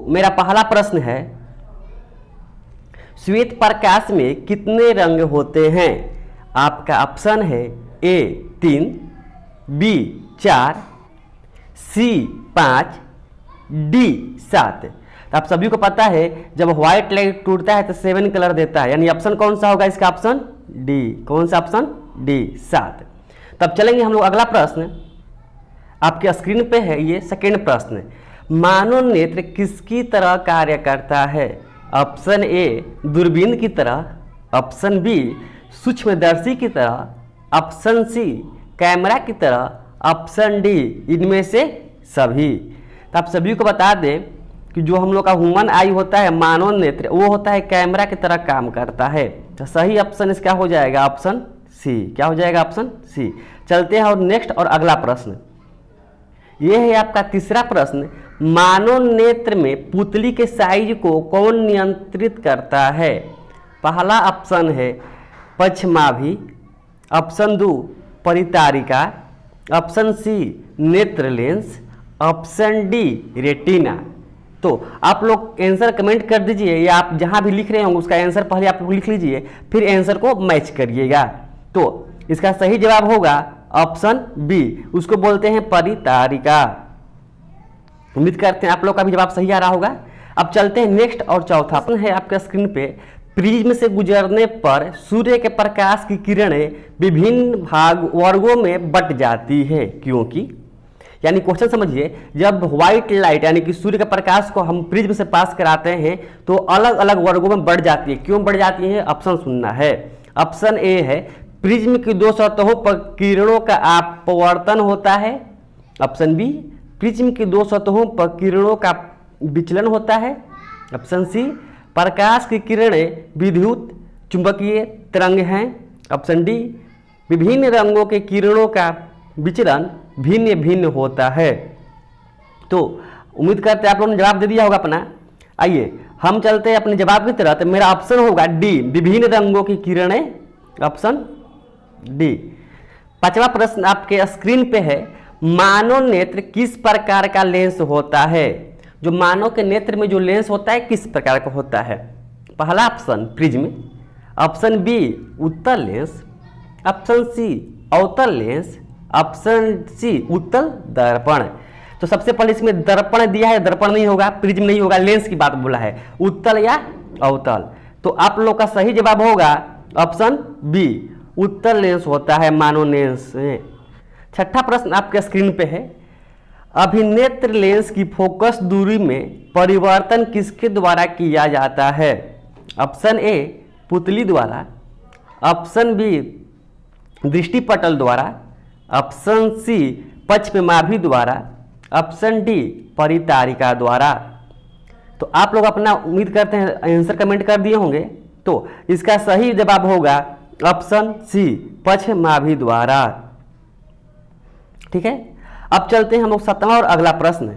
मेरा पहला प्रश्न है, श्वेत प्रकाश में कितने रंग होते हैं? आपका ऑप्शन है ए 3, बी 4, सी 5, डी 7। तो आप सभी को पता है जब व्हाइट लाइट टूटता है तो 7 कलर देता है, यानी ऑप्शन कौन सा होगा इसका? Option D. कौन सा ऑप्शन? डी 7। तब चलेंगे हम लोग अगला प्रश्न, आपके स्क्रीन पे है ये सेकेंड प्रश्न। मानव नेत्र किसकी तरह कार्य करता है? ऑप्शन ए दूरबीन की तरह, ऑप्शन बी सूक्ष्मदर्शी की तरह, ऑप्शन सी कैमरा की तरह, ऑप्शन डी इनमें से सभी। तो आप सभी को बता दें कि जो हम लोग का ह्यूमन आई होता है, मानव नेत्र, वो होता है कैमरा की तरह काम करता है। तो सही ऑप्शन इसका हो जाएगा ऑप्शन सी। क्या हो जाएगा? Option C. चलते हैं और नेक्स्ट और अगला प्रश्न, यह है आपका तीसरा प्रश्न। मानव नेत्र में पुतली के साइज को कौन नियंत्रित करता है? पहला ऑप्शन है पक्षमाभि, ऑप्शन 2 परितारिका, ऑप्शन सी नेत्र लेंस, ऑप्शन डी रेटिना। तो आप लोग आंसर कमेंट कर दीजिए, या आप जहां भी लिख रहे होंगे उसका आंसर पहले आप लोग लिख लीजिए, फिर आंसर को मैच करिएगा। तो इसका सही जवाब होगा ऑप्शन बी, उसको बोलते हैं परितारिका। उम्मीद करते हैं आप लोग का भी जवाब सही आ रहा होगा। अब चलते हैं नेक्स्ट और चौथा प्रश्न है आपके स्क्रीन पे। प्रिज्म से गुजरने पर सूर्य के प्रकाश की किरणें विभिन्न वर्गों में बट जाती है, क्योंकि, यानी क्वेश्चन समझिए, जब व्हाइट लाइट यानी कि सूर्य के प्रकाश को हम प्रिज्म से पास कराते हैं तो अलग अलग वर्गों में बढ़ जाती है। क्यों बढ़ जाती है? ऑप्शन सुनना है। ऑप्शन ए है प्रिज्म की 2 सतहों पर किरणों का अपवर्तन होता है, ऑप्शन बी प्रिज्म की 2 सतहों पर किरणों का विचलन होता है, ऑप्शन सी प्रकाश की किरणें विद्युत चुंबकीय तरंग हैं, ऑप्शन डी विभिन्न रंगों के किरणों का विचलन भिन्न भिन्न होता है। तो उम्मीद करते हैं आप लोगों ने जवाब दे दिया होगा अपना। आइए हम चलते हैं अपने जवाब की तरफ। तो मेरा ऑप्शन होगा डी विभिन्न रंगों की किरणें, ऑप्शन डी। पांचवा प्रश्न आपके स्क्रीन पे है, मानव नेत्र किस प्रकार का लेंस होता है? जो मानव के नेत्र में जो लेंस होता है किस प्रकार का होता है? पहला ऑप्शन प्रिज्म, ऑप्शन बी उत्तल लेंस, ऑप्शन सी अवतल लेंस, ऑप्शन सी उत्तल दर्पण। तो सबसे पहले इसमें दर्पण दिया है, दर्पण नहीं होगा, प्रिज्म नहीं होगा, लेंस की बात बोला है, उत्तल या अवतल। तो आप लोग का सही जवाब होगा ऑप्शन बी उत्तल लेंस होता है मानव लेंस में। छठा प्रश्न आपके स्क्रीन पे है, अभिनेत्र लेंस की फोकस दूरी में परिवर्तन किसके द्वारा किया जाता है? ऑप्शन ए पुतली द्वारा, ऑप्शन बी दृष्टिपटल द्वारा, ऑप्शन सी पक्षमाभि द्वारा, ऑप्शन डी परितारिका द्वारा। तो आप लोग अपना उम्मीद करते हैं आंसर कमेंट कर दिए होंगे। तो इसका सही जवाब होगा ऑप्शन सी पक्षमाभि द्वारा। ठीक है, अब चलते हैं हम लोग 7वां और अगला प्रश्न।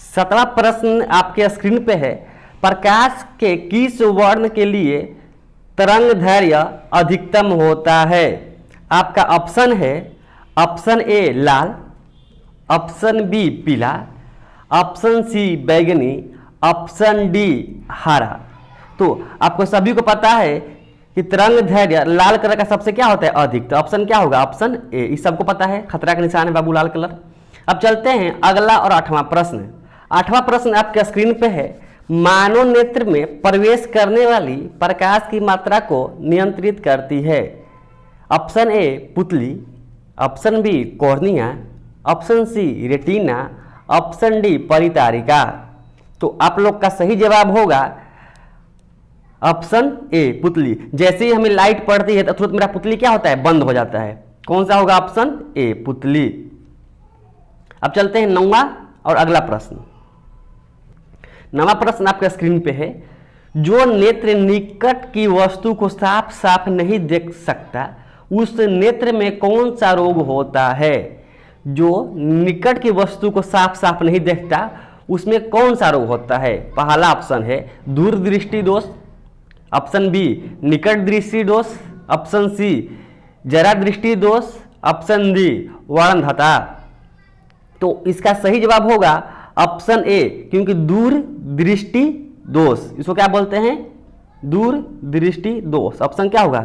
7वां प्रश्न आपके स्क्रीन पे है, प्रकाश के किस वर्ण के लिए तरंग दैर्घ्य अधिकतम होता है? आपका ऑप्शन है ऑप्शन ए लाल, ऑप्शन बी पीला, ऑप्शन सी बैंगनी, ऑप्शन डी हरा। तो आपको सभी को पता है कि तरंग दैर्घ्य लाल कलर का सबसे क्या होता है? अधिक। तो ऑप्शन क्या होगा? Option A. इस सबको पता है, खतरा का निशान है बाबू लाल कलर। अब चलते हैं अगला और 8वां प्रश्न। 8वां प्रश्न आपके स्क्रीन पे है, मानव नेत्र में प्रवेश करने वाली प्रकाश की मात्रा को नियंत्रित करती है? ऑप्शन ए पुतली, option B cornea, option C retina, option D परितारिका। तो आप लोग का सही जवाब होगा ऑप्शन ए पुतली। जैसे ही हमें लाइट पड़ती है तो तुरंत मेरा पुतली क्या होता है? बंद हो जाता है। कौन सा होगा? ऑप्शन ए पुतली। अब चलते हैं 9वां और अगला प्रश्न। 9वां प्रश्न आपके स्क्रीन पे है, जो नेत्र निकट की वस्तु को साफ साफ नहीं देख सकता उस नेत्र में कौन सा रोग होता है? जो निकट की वस्तु को साफ साफ नहीं देखता उसमें कौन सा रोग होता है? पहला ऑप्शन है दूरदृष्टि दोष, ऑप्शन बी निकट दृष्टि दोष, ऑप्शन सी जरा दृष्टि दोष, ऑप्शन डी वर्णधता। तो इसका सही जवाब होगा ऑप्शन ए, क्योंकि दूर दृष्टि दोष, इसको क्या बोलते हैं? दूर दृष्टि दोष। ऑप्शन क्या होगा?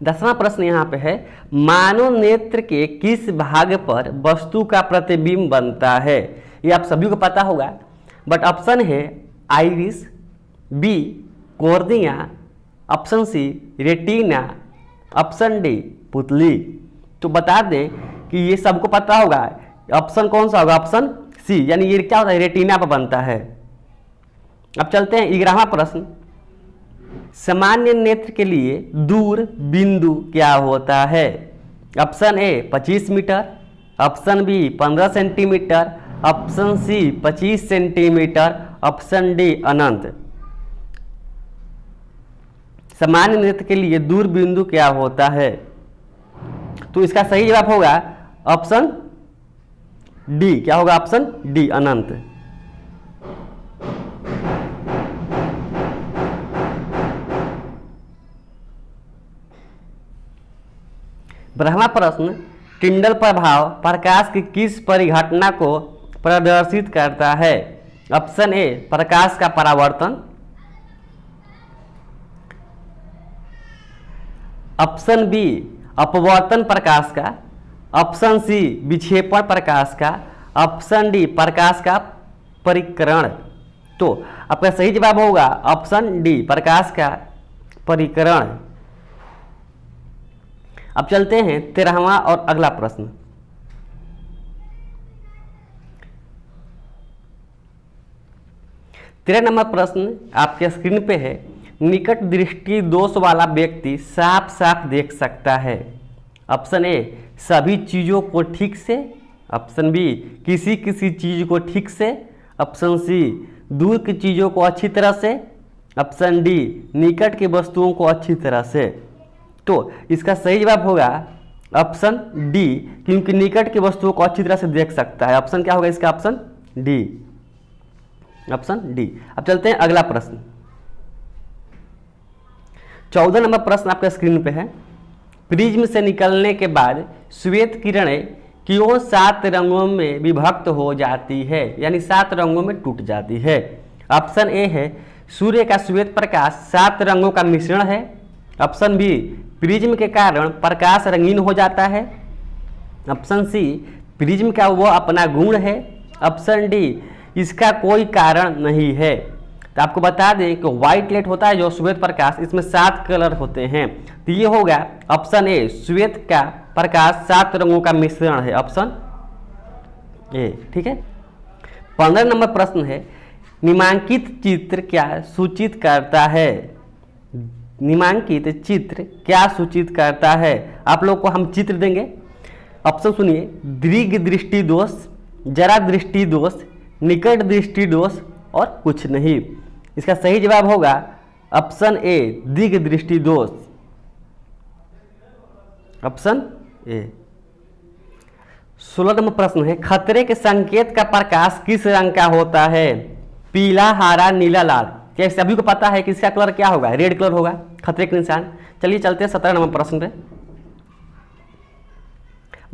10वां प्रश्न यहाँ पे है, मानव नेत्र के किस भाग पर वस्तु का प्रतिबिंब बनता है? ये आप सभी को पता होगा, बट ऑप्शन है iris, B cornea, option C retina, option D पुतली। तो बता दें कि ये सबको पता होगा, ऑप्शन कौन सा होगा? ऑप्शन सी, यानी ये क्या होता है? रेटिना पर बनता है। अब चलते हैं 11वां प्रश्न, सामान्य नेत्र के लिए दूर बिंदु क्या होता है? Option A 25 metre, option B 15 centimetre, option C 25 centimetre, option D अनंत। सामान्य नेत्र के लिए दूर बिंदु क्या होता है? तो इसका सही जवाब होगा ऑप्शन डी। क्या होगा? ऑप्शन डी अनंत। ब्रह्मा प्रश्न, टिंडल प्रभाव प्रकाश की किस परिघटना को प्रदर्शित करता है? ऑप्शन ए प्रकाश का परावर्तन, ऑप्शन बी अपवर्तन प्रकाश का, ऑप्शन सी विक्षेपण प्रकाश का, ऑप्शन डी प्रकाश का परिकरण। तो आपका सही जवाब होगा ऑप्शन डी प्रकाश का परिकरण। अब चलते हैं 13वां और अगला प्रश्न। तेरह नंबर प्रश्न आपके स्क्रीन पे है, निकट दृष्टि दोष वाला व्यक्ति साफ साफ देख सकता है। ऑप्शन ए सभी चीज़ों को ठीक से, ऑप्शन बी किसी किसी चीज़ को ठीक से, ऑप्शन सी दूर की चीज़ों को अच्छी तरह से, ऑप्शन डी निकट की वस्तुओं को अच्छी तरह से। तो इसका सही जवाब होगा ऑप्शन डी, क्योंकि निकट की वस्तुओं को अच्छी तरह से देख सकता है। ऑप्शन क्या होगा इसका? Option D, option D. अब चलते हैं अगला प्रश्न। 14 नंबर प्रश्न आपके स्क्रीन पे है, प्रिज्म से निकलने के बाद श्वेत किरणें क्यों 7 रंगों में विभक्त हो जाती है, यानी 7 रंगों में टूट जाती है? ऑप्शन ए है सूर्य का श्वेत प्रकाश 7 रंगों का मिश्रण है, ऑप्शन बी प्रिज्म के कारण प्रकाश रंगीन हो जाता है, ऑप्शन सी प्रिज्म का वो अपना गुण है, ऑप्शन डी इसका कोई कारण नहीं है। तो आपको बता दें कि व्हाइट लाइट होता है जो श्वेत प्रकाश, इसमें 7 कलर होते हैं। तो ये होगा ऑप्शन ए, श्वेत का प्रकाश 7 रंगों का मिश्रण है, ऑप्शन ए। ठीक है। 15 नंबर प्रश्न है, निम्नांकित चित्र क्या सूचित करता है? निम्नांकित चित्र क्या सूचित करता है? आप लोग को हम चित्र देंगे, ऑप्शन सुनिए, दीर्घ दृष्टि दोष, जरा दृष्टि दोष, निकट दृष्टि दोष और कुछ नहीं। इसका सही जवाब होगा ऑप्शन ए, दीर्घ दृष्टि दोष, ऑप्शन ए। 16 नंबर प्रश्न है, खतरे के संकेत का प्रकाश किस रंग का होता है? पीला, हरा, नीला, लाल। क्या सभी को पता है कि इसका कलर क्या होगा? रेड कलर होगा, खतरे के निशान। चलिए चलते हैं 17 नंबर प्रश्न पे।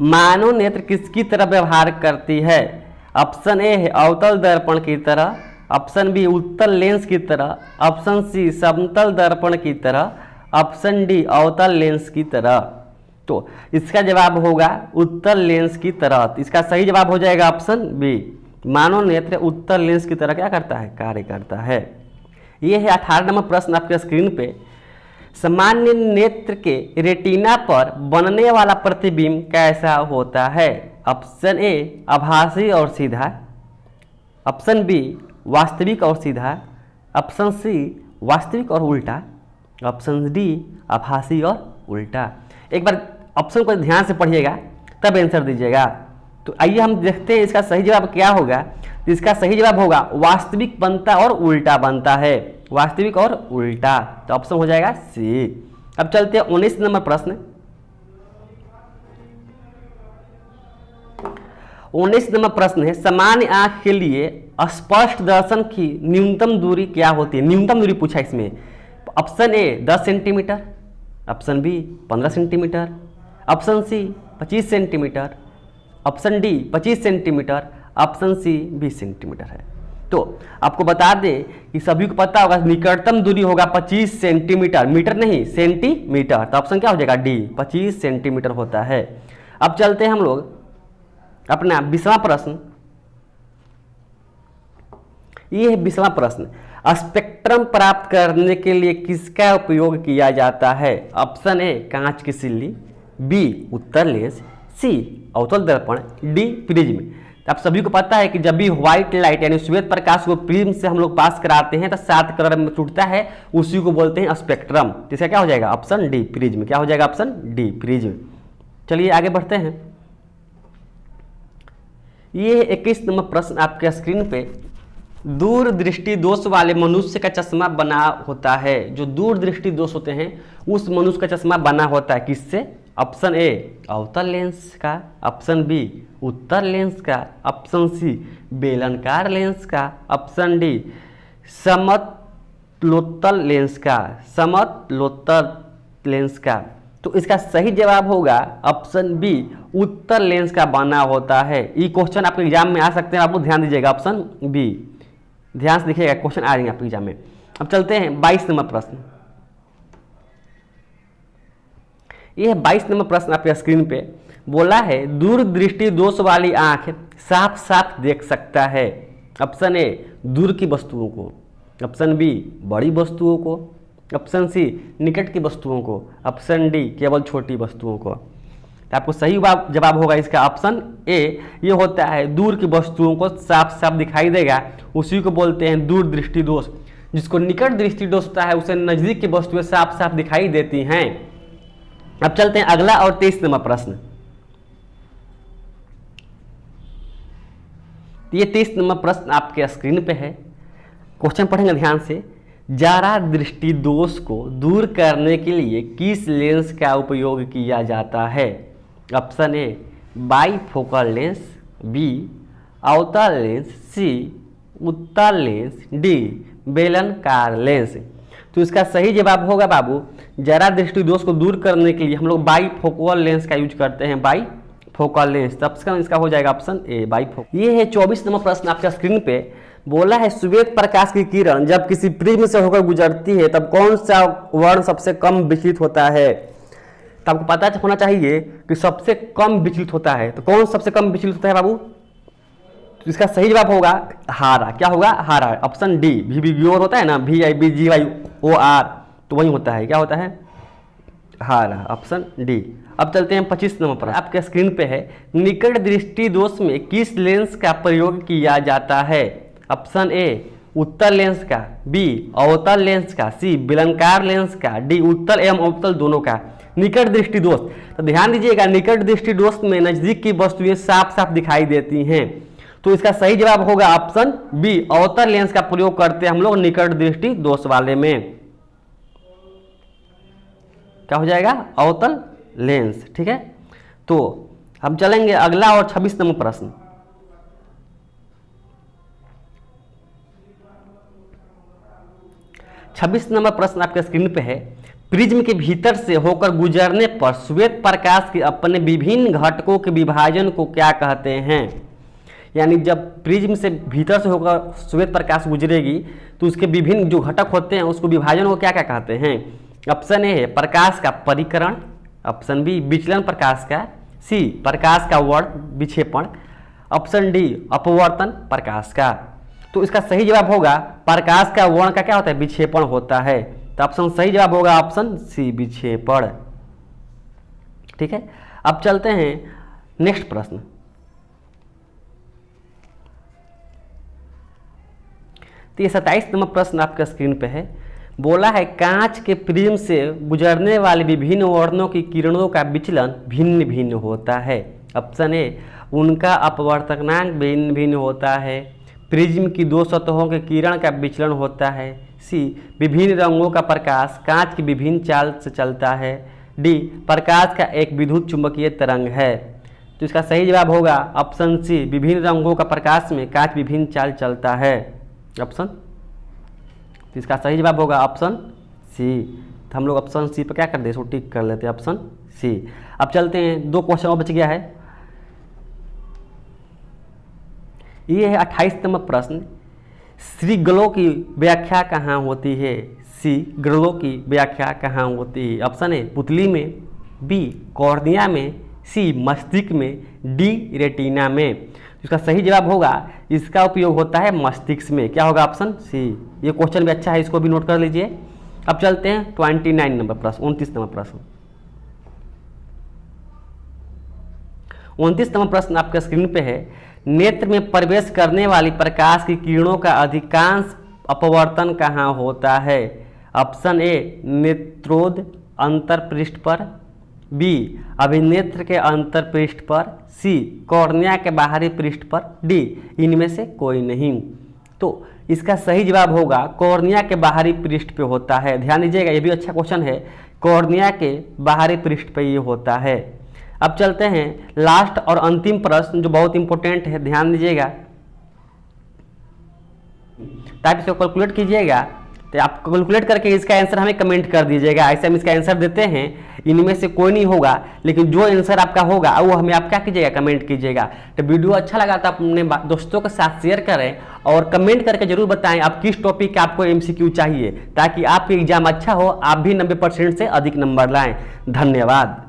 मानव नेत्र किसकी तरह व्यवहार करती है? ऑप्शन ए है अवतल दर्पण की तरह, ऑप्शन बी उत्तल लेंस की तरह, ऑप्शन सी समतल दर्पण की तरह, ऑप्शन डी अवतल लेंस की तरह। तो इसका जवाब होगा उत्तल लेंस की तरह। इसका सही जवाब हो जाएगा ऑप्शन बी, मानव नेत्र उत्तल लेंस की तरह क्या करता है? कार्य करता है। ये है 18 नंबर प्रश्न आपके स्क्रीन पे, सामान्य नेत्र के रेटिना पर बनने वाला प्रतिबिंब कैसा होता है? ऑप्शन ए आभासी और सीधा, ऑप्शन बी वास्तविक और सीधा, ऑप्शन सी वास्तविक और उल्टा, ऑप्शन डी आभासी और उल्टा। एक बार ऑप्शन को ध्यान से पढ़िएगा तब आंसर दीजिएगा। तो आइए हम देखते हैं इसका सही जवाब क्या होगा। इसका सही जवाब होगा वास्तविक बनता और उल्टा बनता है, वास्तविक और उल्टा। तो ऑप्शन हो जाएगा सी। अब चलते हैं 19 नंबर प्रश्न। 19 नंबर प्रश्न है, सामान्य आंख के लिए स्पष्ट दर्शन की न्यूनतम दूरी क्या होती है? न्यूनतम दूरी पूछा इसमें। Option A 10 centimetre, option B 15 centimetre, option C 25 centimetre, option D 25 centimetre, option C 20 centimetre है। तो आपको बता दें कि सभी को पता होगा निकटतम दूरी होगा 25 सेंटीमीटर, मीटर नहीं सेंटीमीटर, तो ऑप्शन क्या हो जाएगा डी 25 सेंटीमीटर होता है। अब चलते हैं हम लोग अपना 20वां प्रश्न। ये है 20वां प्रश्न, स्पेक्ट्रम प्राप्त करने के लिए किसका उपयोग किया जाता है? ऑप्शन ए कांच की सिल्ली, बी उत्तर लेंस, सी अवतल दर्पण, डी प्रिज्म। आप सभी को पता है कि जब भी व्हाइट लाइट यानी श्वेत प्रकाश को प्रिज्म से हम लोग पास कराते हैं तो 7 कलर में टूटता है, उसी को बोलते हैं स्पेक्ट्रम। तो इसका क्या हो जाएगा? Option D prism. क्या हो जाएगा? Option D prism. चलिए आगे बढ़ते हैं। ये 21 नंबर प्रश्न आपके स्क्रीन पे, दूरदृष्टि दोष वाले मनुष्य का चश्मा बना होता है। जो दूरदृष्टि दोष होते हैं उस मनुष्य का चश्मा बना होता है किससे? ऑप्शन ए अवतल लेंस का, ऑप्शन बी उत्तर लेंस का, ऑप्शन सी बेलनाकार लेंस का, ऑप्शन डी समतलोत्तल लेंस का, समतलोत्तल लेंस का। तो इसका सही जवाब होगा ऑप्शन बी उत्तर लेंस का बना होता है। ये क्वेश्चन आपके एग्जाम में आ सकते हैं, आपको ध्यान दीजिएगा। ऑप्शन बी ध्यान से देखिएगा, क्वेश्चन आ जाएंगे आपके एग्जाम में। अब चलते हैं 22 नंबर प्रश्न। यह 22 नंबर प्रश्न आपके स्क्रीन पे बोला है दूरदृष्टि दोष वाली आंख साफ साफ देख सकता है। ऑप्शन ए दूर की वस्तुओं को, ऑप्शन बी बड़ी वस्तुओं को, ऑप्शन सी निकट की वस्तुओं को, ऑप्शन डी केवल छोटी वस्तुओं को। तो आपको सही जवाब होगा इसका ऑप्शन ए। ये होता है दूर की वस्तुओं को साफ साफ दिखाई देगा, उसी को बोलते हैं दूरदृष्टि दोष। जिसको निकट दृष्टि दोष होता है उसे नजदीक की वस्तुएं साफ साफ दिखाई देती हैं। अब चलते हैं अगला और 23 नंबर प्रश्न। ये 23 नंबर प्रश्न आपके स्क्रीन पे है, क्वेश्चन पढ़ेंगे ध्यान से। जारा दृष्टि दोष को दूर करने के लिए किस लेंस का उपयोग किया जाता है? Option A bifocal lens, B अवतल लेंस, सी उत्तल लेंस, डी बेलनाकार लेंस। तो इसका सही जवाब होगा बाबू जरा दृष्टि दोष को दूर करने के लिए हम लोग बाईफोकल लेंस का यूज करते हैं, बाईफोकल लेंस। तब इसका हो जाएगा ऑप्शन ए बाईफोकल। ये है 24 नंबर प्रश्न आपका स्क्रीन पे बोला है श्वेत प्रकाश की किरण जब किसी प्रिज्म से होकर गुजरती है तब कौन सा वर्ण सबसे कम विचलित होता है? तो आपको पता होना चाहिए कि सबसे कम विचलित होता है, तो कौन सबसे कम विचलित होता है बाबू? तो इसका सही जवाब होगा हारा। क्या होगा? हारा। ऑप्शन डी VBGOR होता है ना, VIBGYOR, तो वही होता है। क्या होता है? हारा। Option D. अब चलते हैं 25 नंबर पर आपके स्क्रीन पे है निकट दृष्टि दोष में किस लेंस का प्रयोग किया जाता है? ऑप्शन ए उत्तर लेंस का, बी अवतल लेंस का, सी बेलनाकार लेंस का, डी उत्तल एवं अवतल दोनों का। निकट दृष्टि दोष, तो ध्यान दीजिएगा निकट दृष्टि दोष में नजदीक की वस्तुएं साफ साफ दिखाई देती हैं, तो इसका सही जवाब होगा ऑप्शन बी अवतल लेंस का प्रयोग करते हैं हम लोग निकट दृष्टि दोष वाले में। क्या हो जाएगा? अवतल लेंस। ठीक है, तो हम चलेंगे अगला और 26 नंबर प्रश्न। छब्बीस नंबर प्रश्न आपके स्क्रीन पे है प्रिज्म के भीतर से होकर गुजरने पर श्वेत प्रकाश के अपने विभिन्न घटकों के विभाजन को क्या कहते हैं? यानी जब प्रिज्म से भीतर से होकर श्वेत प्रकाश गुजरेगी तो उसके विभिन्न जो घटक होते हैं उसको विभाजन को क्या क्या कहते हैं? ऑप्शन ए है प्रकाश का परिकरण, ऑप्शन बी विचलन प्रकाश का, सी प्रकाश का वर्ण विक्षेपण, ऑप्शन डी अपवर्तन प्रकाश का। तो इसका सही जवाब होगा प्रकाश का वर्ण का क्या होता है? विक्षेपण होता है। तो ऑप्शन सही जवाब होगा ऑप्शन सी विक्षेपण। ठीक है, अब चलते हैं नेक्स्ट प्रश्न। तो ये 27 नंबर प्रश्न आपके स्क्रीन पे है बोला है कांच के प्रिज्म से गुजरने वाले विभिन्न वर्णों की किरणों का विचलन भिन्न भिन्न होता है। ऑप्शन ए उनका अपवर्तनांक भिन्न भिन्न होता है, प्रिज्म की दो सतहों के किरण का विचलन होता है, सी विभिन्न रंगों का प्रकाश कांच की विभिन्न चाल से चलता है, डी प्रकाश का एक विद्युत चुंबकीय तरंग है। तो इसका सही जवाब होगा ऑप्शन सी विभिन्न रंगों का प्रकाश में कांच विभिन्न चाल चलता है। ऑप्शन, तो इसका सही जवाब होगा ऑप्शन सी। तो हम लोग ऑप्शन सी पर क्या कर दे, इसको टिक कर लेते हैं ऑप्शन सी। अब चलते हैं, दो क्वेश्चन और बच गया है। ये है 28 नंबर प्रश्न, श्रीगलों की व्याख्या कहाँ होती है? श्रीगलों की व्याख्या कहाँ होती है? ऑप्शन ए पुतली में, बी कॉर्निया में, सी मस्तिष्क में, डी रेटिना में। इसका सही जवाब होगा, इसका उपयोग होता है मस्तिष्क में। क्या होगा? Option C. ये क्वेश्चन भी अच्छा है, इसको भी नोट कर लीजिए। अब चलते हैं 29 नंबर प्रश्न, 29 नंबर प्रश्न। 29 नंबर प्रश्न आपके स्क्रीन पे है, नेत्र में प्रवेश करने वाली प्रकाश की किरणों का अधिकांश अपवर्तन कहाँ होता है? ऑप्शन ए नेत्रोद अंतरपृष्ठ पर, बी अभिनेत्र के अंतरपृष्ठ पर, सी कॉर्निया के बाहरी पृष्ठ पर, डी इनमें से कोई नहीं। तो इसका सही जवाब होगा कॉर्निया के बाहरी पृष्ठ पे होता है। ध्यान दीजिएगा, ये भी अच्छा क्वेश्चन है, कॉर्निया के बाहरी पृष्ठ पे ये होता है। अब चलते हैं लास्ट और अंतिम प्रश्न जो बहुत इंपॉर्टेंट है, ध्यान दीजिएगा। टाइप से कैलकुलेट कीजिएगा, तो आप कैलकुलेट करके इसका आंसर हमें कमेंट कर दीजिएगा। ऐसे हम इसका आंसर देते हैं, इनमें से कोई नहीं होगा, लेकिन जो आंसर आपका होगा वो हमें आप क्या कीजिएगा? कमेंट कीजिएगा। तो वीडियो अच्छा लगा तो अपने दोस्तों के साथ शेयर करें और कमेंट करके जरूर बताएं आप किस टॉपिक का आपको MCQ चाहिए, ताकि आपका एग्जाम अच्छा हो, आप भी 90% से अधिक नंबर लाएं। धन्यवाद।